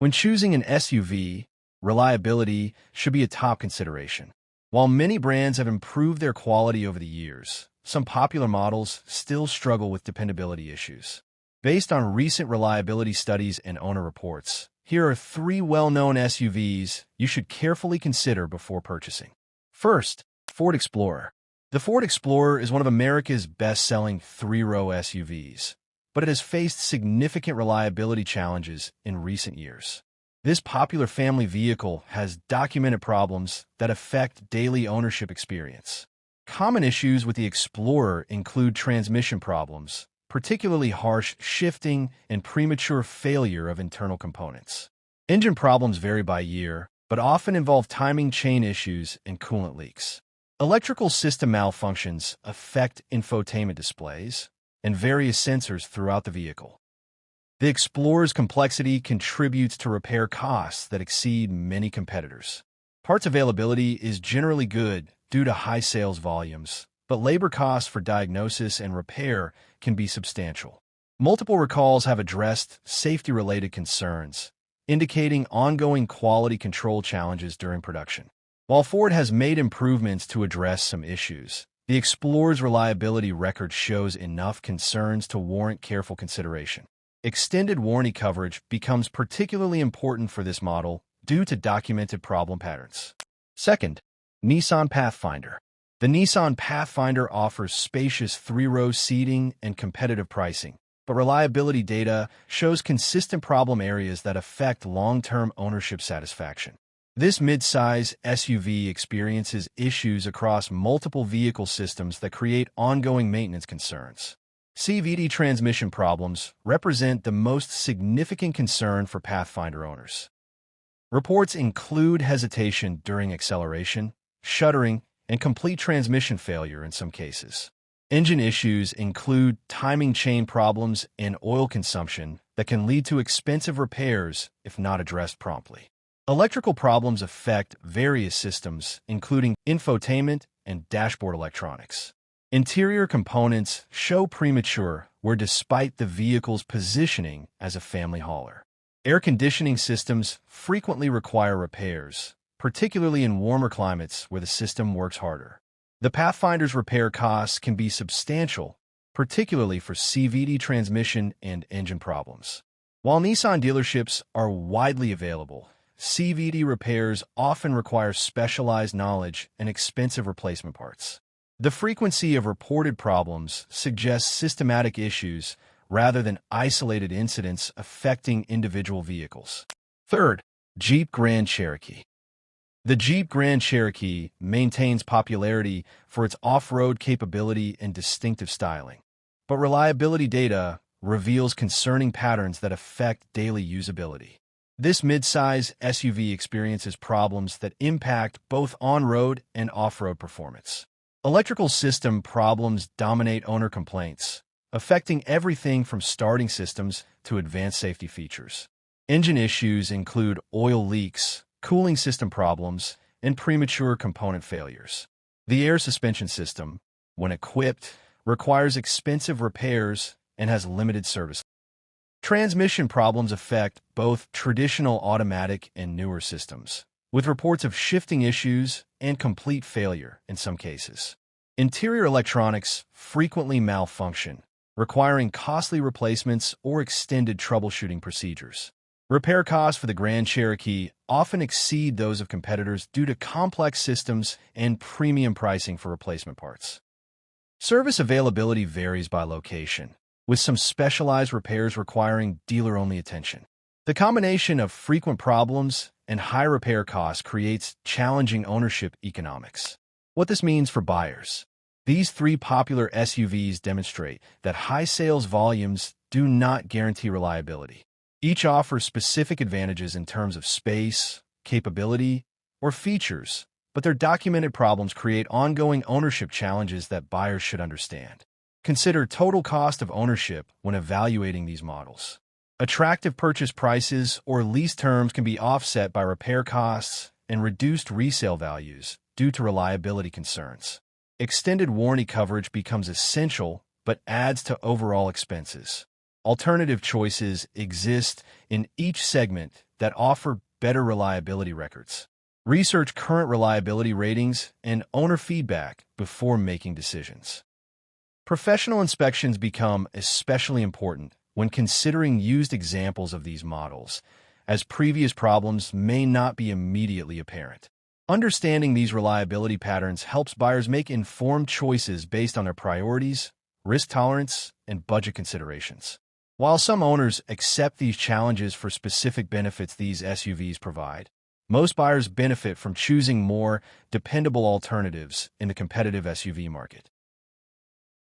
When choosing an SUV, reliability should be a top consideration. While many brands have improved their quality over the years, some popular models still struggle with dependability issues. Based on recent reliability studies and owner reports, here are 3 well-known SUVs you should carefully consider before purchasing. First, Ford Explorer. The Ford Explorer is one of America's best-selling 3-row SUVs, but it has faced significant reliability challenges in recent years. This popular family vehicle has documented problems that affect daily ownership experience. Common issues with the Explorer include transmission problems, particularly harsh shifting and premature failure of internal components. Engine problems vary by year, but often involve timing chain issues and coolant leaks. Electrical system malfunctions affect infotainment displays and various sensors throughout the vehicle. The Explorer's complexity contributes to repair costs that exceed many competitors. Parts availability is generally good due to high sales volumes, but labor costs for diagnosis and repair can be substantial. Multiple recalls have addressed safety-related concerns, indicating ongoing quality control challenges during production. While Ford has made improvements to address some issues, the Explorer's reliability record shows enough concerns to warrant careful consideration. Extended warranty coverage becomes particularly important for this model due to documented problem patterns. Second, Nissan Pathfinder. The Nissan Pathfinder offers spacious 3-row seating and competitive pricing, but reliability data shows consistent problem areas that affect long-term ownership satisfaction. This midsize SUV experiences issues across multiple vehicle systems that create ongoing maintenance concerns. CVT transmission problems represent the most significant concern for Pathfinder owners. Reports include hesitation during acceleration, shuddering, and complete transmission failure in some cases. Engine issues include timing chain problems and oil consumption that can lead to expensive repairs if not addressed promptly. Electrical problems affect various systems, including infotainment and dashboard electronics. Interior components show premature wear despite the vehicle's positioning as a family hauler. Air conditioning systems frequently require repairs, particularly in warmer climates where the system works harder. The Pathfinder's repair costs can be substantial, particularly for CVT transmission and engine problems. While Nissan dealerships are widely available, CVT repairs often require specialized knowledge and expensive replacement parts. The frequency of reported problems suggests systematic issues rather than isolated incidents affecting individual vehicles. Third, Jeep Grand Cherokee. The Jeep Grand Cherokee maintains popularity for its off-road capability and distinctive styling, but reliability data reveals concerning patterns that affect daily usability. This midsize SUV experiences problems that impact both on-road and off-road performance. Electrical system problems dominate owner complaints, affecting everything from starting systems to advanced safety features. Engine issues include oil leaks, cooling system problems, and premature component failures. The air suspension system, when equipped, requires expensive repairs and has limited service. Transmission problems affect both traditional automatic and newer systems, with reports of shifting issues and complete failure in some cases. Interior electronics frequently malfunction, requiring costly replacements or extended troubleshooting procedures. Repair costs for the Grand Cherokee often exceed those of competitors due to complex systems and premium pricing for replacement parts. Service availability varies by location, with some specialized repairs requiring dealer-only attention. The combination of frequent problems and high repair costs creates challenging ownership economics. What this means for buyers. These 3 popular SUVs demonstrate that high sales volumes do not guarantee reliability. Each offers specific advantages in terms of space, capability, or features, but their documented problems create ongoing ownership challenges that buyers should understand. Consider total cost of ownership when evaluating these models. Attractive purchase prices or lease terms can be offset by repair costs and reduced resale values due to reliability concerns. Extended warranty coverage becomes essential but adds to overall expenses. Alternative choices exist in each segment that offer better reliability records. Research current reliability ratings and owner feedback before making decisions. Professional inspections become especially important when considering used examples of these models, as previous problems may not be immediately apparent. Understanding these reliability patterns helps buyers make informed choices based on their priorities, risk tolerance, and budget considerations. While some owners accept these challenges for specific benefits these SUVs provide, most buyers benefit from choosing more dependable alternatives in the competitive SUV market.